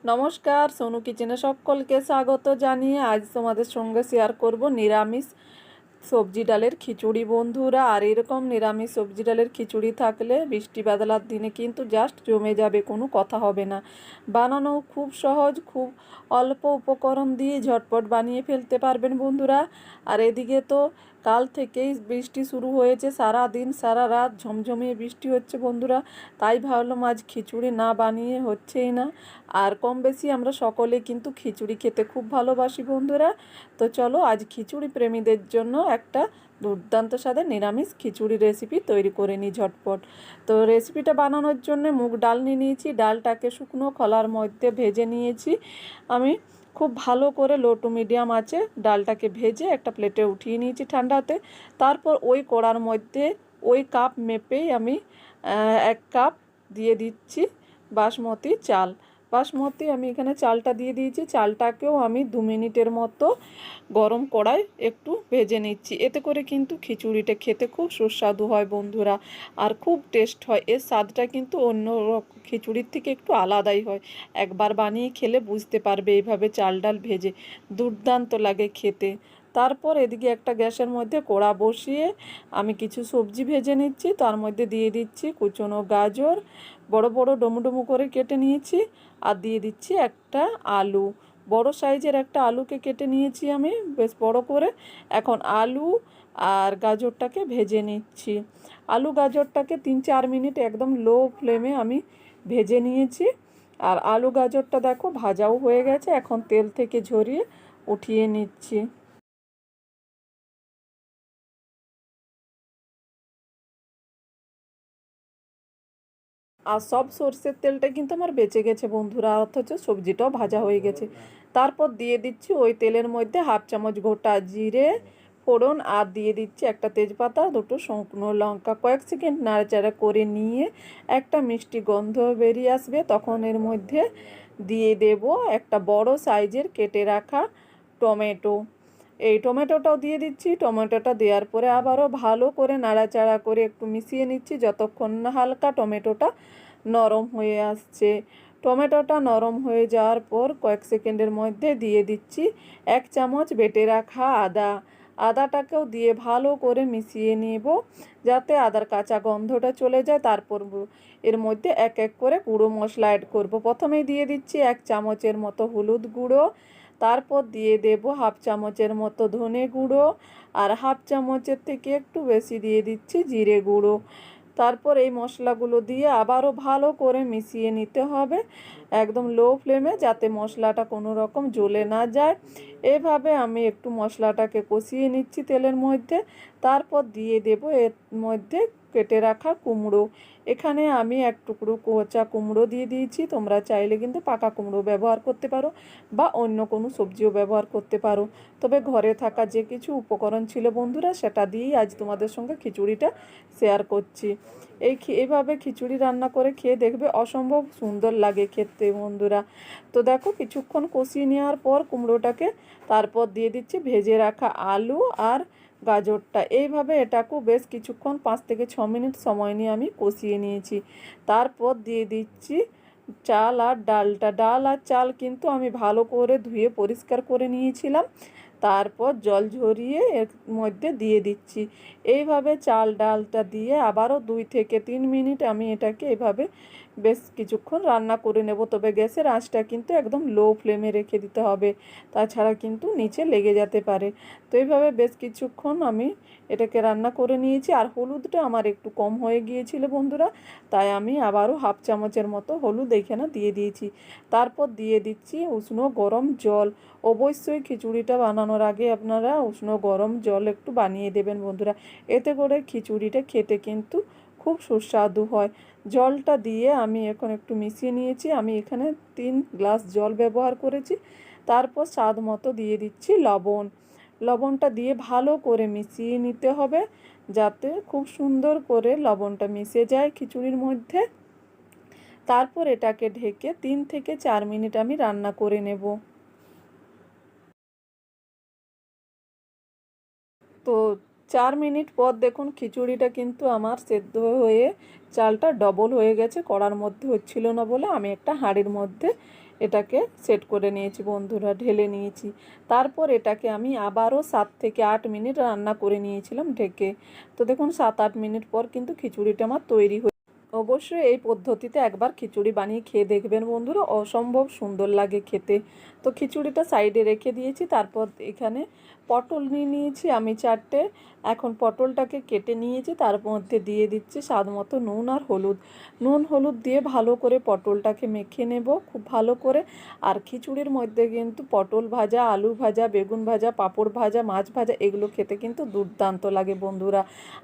নমস্কার, সোনু কিচেনে সকলকে স্বাগত জানিয়ে আজ তোমাদের সঙ্গে শেয়ার করব নিরামিষ সবজি ডালের খিচুড়ি বন্ধুরা। আর এরকম নিরামিষ সবজি ডালের খিচুড়ি থাকলে বৃষ্টি বাদলার দিনে কিন্তু জাস্ট জমে যাবে, কোনো কথা হবে না। বানানো খুব সহজ, খুব অল্প উপকরণ দিয়ে ঝটপট বানিয়ে ফেলতে পারবেন বন্ধুরা। আর এদিকে তো কাল থেকেই বৃষ্টি শুরু হয়েছে, সারা দিন সারা রাত ঝমঝমিয়ে বৃষ্টি হচ্ছে বন্ধুরা। তাই ভাবলাম আজ খিচুড়ি না বানিয়ে হচ্ছেই না। আর কম বেশি আমরা সকলে কিন্তু খিচুড়ি খেতে খুব ভালোবাসি বন্ধুরা। তো চলো আজ খিচুড়ি প্রেমীদের জন্য একটা দুর্দান্ত স্বাদের নিরামিষ খিচুড়ি রেসিপি তৈরি করে নিই ঝটপট। তো রেসিপিটা বানানোর জন্য মুগ ডাল নিয়ে নিয়েছি। ডালটাকে শুকনো খোলার মধ্যে ভেজে নিয়েছি আমি। খুব ভালো করে লো টু মিডিয়াম আছে ডালটাকে ভেজে একটা প্লেটে উঠিয়ে নিয়েছি ঠান্ডাতে। তারপর ওই কড়ার মধ্যে ওই কাপ মেপেই আমি 1 কাপ দিয়ে দিচ্ছি বাসমতি চাল। বাসমতি আমি এখানে চালটা দিয়ে দিয়েছি। চালটাকেও আমি 2 মিনিটের মতো গরম কড়াই একটু ভেজে নিচ্ছি। এতে করে কিন্তু খিচুড়িটা খেতে খুব সুস্বাদু হয় বন্ধুরা, আর খুব টেস্ট হয়। এর স্বাদটা কিন্তু অন্য খিচুড়ির থেকে একটু আলাদাই হয়। একবার বানিয়ে খেলে বুঝতে পারবে, এইভাবে চাল ডাল ভেজে দুর্দান্ত লাগে খেতে। তারপর এদিকে একটা গ্যাসের মধ্যে কড়া বসিয়ে আমি কিছু সবজি ভেজে নিচ্ছি। তার মধ্যে দিয়ে দিচ্ছি কুচনো গাজর, বড় বড় ডুমু ডুমু করে কেটে নিয়েছি। আর দিয়ে দিচ্ছি একটা আলু, বড় সাইজের একটা আলুকে কেটে নিয়েছি আমি বেশ বড় করে। এখন আলু আর গাজরটাকে ভেজে নিচ্ছি। আলু গাজরটাকে 3-4 মিনিট একদম লো ফ্লেমে আমি ভেজে নিয়েছি। আর আলু গাজরটা দেখো ভাজাও হয়ে গেছে, এখন তেল থেকে ঝরিয়ে উঠিয়ে নিচ্ছি। আর সব সর্ষের তেলটা কিন্তু আমার বেঁচে গেছে বন্ধুরা, অথচ সবজিটাও ভাজা হয়ে গেছে। তারপর দিয়ে দিচ্ছি ওই তেলের মধ্যে 1/2 চামচ গোটা জিরে ফোড়ন, আর দিয়ে দিচ্ছি একটা তেজপাতা, দুটো শুকনো লঙ্কা। কয়েক সেকেন্ড নাড়াচাড়া করে নিয়ে একটা মিষ্টি গন্ধ বেরিয়ে আসবে, তখন এর মধ্যে দিয়ে দেব একটা বড় সাইজের কেটে রাখা টমেটো। এই টমেটোটাও দিয়ে দিচ্ছি। টমেটোটা দেওয়ার পরে আবারও ভালো করে নাড়াচাড়া করে একটু মিশিয়ে নিচ্ছি যতক্ষণ না হালকা টমেটোটা নরম হয়ে আসছে। টমেটোটা নরম হয়ে যাওয়ার পর কয়েক সেকেন্ডের মধ্যে দিয়ে দিচ্ছি 1 চামচ বেটে রাখা আদা। আদাটাকেও দিয়ে ভালো করে মিশিয়ে নেব যাতে আদার কাঁচা গন্ধটা চলে যায়। তারপর এর মধ্যে এক এক করে গুঁড়ো মশলা অ্যাড করব। প্রথমেই দিয়ে দিচ্ছি 1 চামচের মতো হলুদ গুঁড়ো, তারপর দিয়ে দেব 1/2 চামচের মতো ধনে গুঁড়ো, আর 1/2 চামচের থেকে একটু বেশি দিয়ে দিচ্ছি জিরে গুঁড়ো। তারপর এই মশলাগুলো দিয়ে আবারও ভালো করে মিশিয়ে নিতে হবে একদম লো ফ্লেমে, যাতে মশলাটা কোনো রকম জ্বলে না যায়। এভাবে আমি একটু মশলাটাকে কষিয়ে নিচ্ছি তেলের মধ্যে। তারপর দিয়ে দেব এর মধ্যে কেটে রাখা কুমড়ো। এখানে আমি 1 টুকরো কোচা কুমড়ো দিয়ে দিয়েছি। তোমরা চাইলে কিন্তু পাকা কুমড়ো ব্যবহার করতে পারো বা অন্য কোনো সবজিও ব্যবহার করতে পারো। তবে ঘরে থাকা যে কিছু উপকরণ ছিল বন্ধুরা, সেটা দিয়েই আজ তোমাদের সঙ্গে খিচুড়িটা শেয়ার করছি। এইভাবে খিচুড়ি রান্না করে খেয়ে দেখবে, অসম্ভব সুন্দর লাগে খেতে বন্ধুরা। তো দেখো কিছুক্ষণ কষিয়ে নেওয়ার পর কুমড়োটাকে তারপর দিয়ে দিচ্ছি ভেজে রাখা আলু আর গাজরটা। এইভাবে এটাকেও বেশ কিছুক্ষণ 5 থেকে 6 মিনিট সময় নিয়ে আমি কষিয়ে নিয়েছি। তারপর দিয়ে দিচ্ছি চাল আর ডালটা। ডাল আর চাল কিন্তু আমি ভালো করে ধুয়ে পরিষ্কার করে নিয়েছিলাম, তারপর জল ঝরিয়ে এর মধ্যে দিয়ে দিচ্ছি। এইভাবে চাল ডালটা দিয়ে আবারও 2 থেকে 3 মিনিট আমি এটাকে এভাবে বেশ কিছুক্ষণ রান্না করে নেব। তবে গ্যাসের আঁচটা কিন্তু একদম লো ফ্লেমে রেখে দিতে হবে, তাছাড়া কিন্তু নিচে লেগে যেতে পারে। তো এইভাবে বেশ কিছুক্ষণ আমি এটাকে রান্না করে নিয়েছি। আর হলুদটা আমার একটু কম হয়ে গিয়েছিল বন্ধুরা, তাই আমি আবারও 1/2 চামচের মতো হলুদ এখানে দিয়ে দিয়েছি। তারপর দিয়ে দিচ্ছি উষ্ণ গরম জল। অবশ্যই খিচুড়িটা বানানোর আগে আপনারা উষ্ণ গরম জল একটু বানিয়ে দেবেন বন্ধুরা, এতে করে খিচুড়িটা খেতে কিন্তু খুব সুস্বাদু হয়। জলটা দিয়ে আমি এখন একটু মিশিয়ে নিয়েছি। আমি এখানে 3 গ্লাস জল ব্যবহার করেছি। তারপর স্বাদ মতো দিয়ে দিচ্ছি লবণ। লবণটা দিয়ে ভালো করে মিশিয়ে নিতে হবে যাতে খুব সুন্দর করে লবণটা মিশে যায় খিচুড়ির মধ্যে। তারপর এটাকে ঢেকে 3 থেকে 4 মিনিট আমি রান্না করে নেব। তো 4 মিনিট পর দেখুন খিচুড়িটা কিন্তু আমার সেদ্ধ হয়ে চালটা ডবল হয়ে গেছে। কড়ার মধ্যে হচ্ছিল না বলে আমি একটা হাঁড়ির মধ্যে এটাকে সেট করে নিয়েছি বন্ধুরা, ঢেলে নিয়েছি। তারপর এটাকে আমি আবারও 7 থেকে 8 মিনিট রান্না করে নিয়েছিলাম ঢেকে। তো দেখুন 7-8 মিনিট পর কিন্তু খিচুড়িটা আমার তৈরি হয়ে, অবশ্যই এই পদ্ধতিতে একবার খিচুড়ি বানিয়ে খেয়ে দেখবেন বন্ধুরা, অসম্ভব সুন্দর লাগে খেতে। তো খিচুড়িটা সাইডে রেখে দিয়েছি। তারপর এখানে পটল নিয়ে নিয়েছি আমি 4টে। এখন পটলটাকে কেটে নিয়েছি, তার মধ্যে দিয়ে দিচ্ছি স্বাদ মতো নুন আর হলুদ। নুন হলুদ দিয়ে ভালো করে পটলটাকে মেখে নেব খুব ভালো করে। আর খিচুড়ির মধ্যে কিন্তু পটল ভাজা, আলু ভাজা, বেগুন ভাজা, পাঁপড় ভাজা, মাছ ভাজা এগুলো খেতে কিন্তু দুর্দান্ত লাগে বন্ধুরা।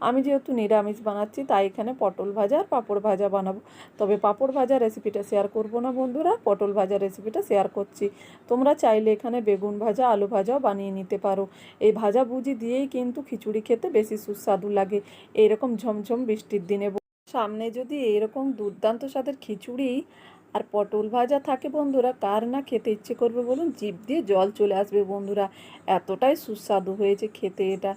আমি যেহেতু নিরামিষ বানাচ্ছি তাই এখানে পটল ভাজা আর পাঁপড় ভাজা বানাবো। তবে পাঁপড় ভাজা রেসিপিটা শেয়ার করব না বন্ধুরা, পটল ভাজা রেসিপিটা শেয়ার করছি। তোমরা চাইলে এখানে বেগুন ভাজা, আলু ভাজাও বানিয়ে নিতে পারো। এই ভাজা ভুজি দিয়েই কিন্তু খিচুড়ি খেতে বেশি সুস্বাদু লাগে এইরকম ঝমঝম বৃষ্টির দিনে। সামনে যদি এইরকম দুর্দান্ত স্বাদের খিচুড়ি আর পটল ভাজা থাকে বন্ধুরা, কার না খেতে ইচ্ছে করবে বলুন? জিভ দিয়ে জল চলে আসবে বন্ধুরা, এতটাই সুস্বাদু হয়েছে খেতে এটা।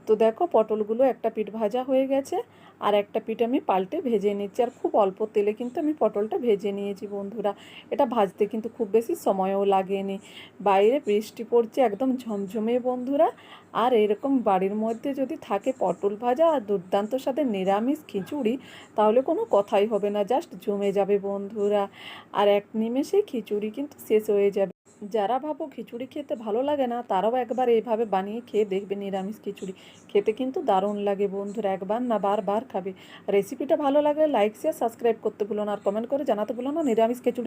তো দেখো পটলগুলো একটা পিঠ ভাজা হয়ে গেছে, আর একটা পিঠ আমি পাল্টে ভেজে নিচ্ছি। আর খুব অল্প তেলে কিন্তু আমি পটলটা ভেজে নিয়েছি বন্ধুরা। এটা ভাজতে কিন্তু খুব বেশি সময়ও লাগেনি। বাইরে বৃষ্টি পড়ছে একদম ঝমঝমে বন্ধুরা। আর এরকম বাড়ির মধ্যে যদি থাকে পটল ভাজা আর দুর্দান্ত সাথে নিরামিষ খিচুড়ি, তাহলে কোনো কথাই হবে না, জাস্ট জমে যাবে বন্ধুরা। আর এক নিমেষেই খিচুড়ি কিন্তু শেষ হয়ে যাবে। যারা ভাবো খিচুড়ি খেতে ভালো লাগে না, তারাও একবার এইভাবে বানিয়ে খেয়ে দেখবে নিরামিষ খিচুড়ি, খেতে কিন্তু দারুণ লাগে বন্ধুরা, একবার না বারবার খাবে। রেসিপিটা ভালো লাগলে লাইক শেয়ার সাবস্ক্রাইব করতে ভুলো না, আর কমেন্ট করে জানাতে ভুলো না নিরামিষ খিচুড়ি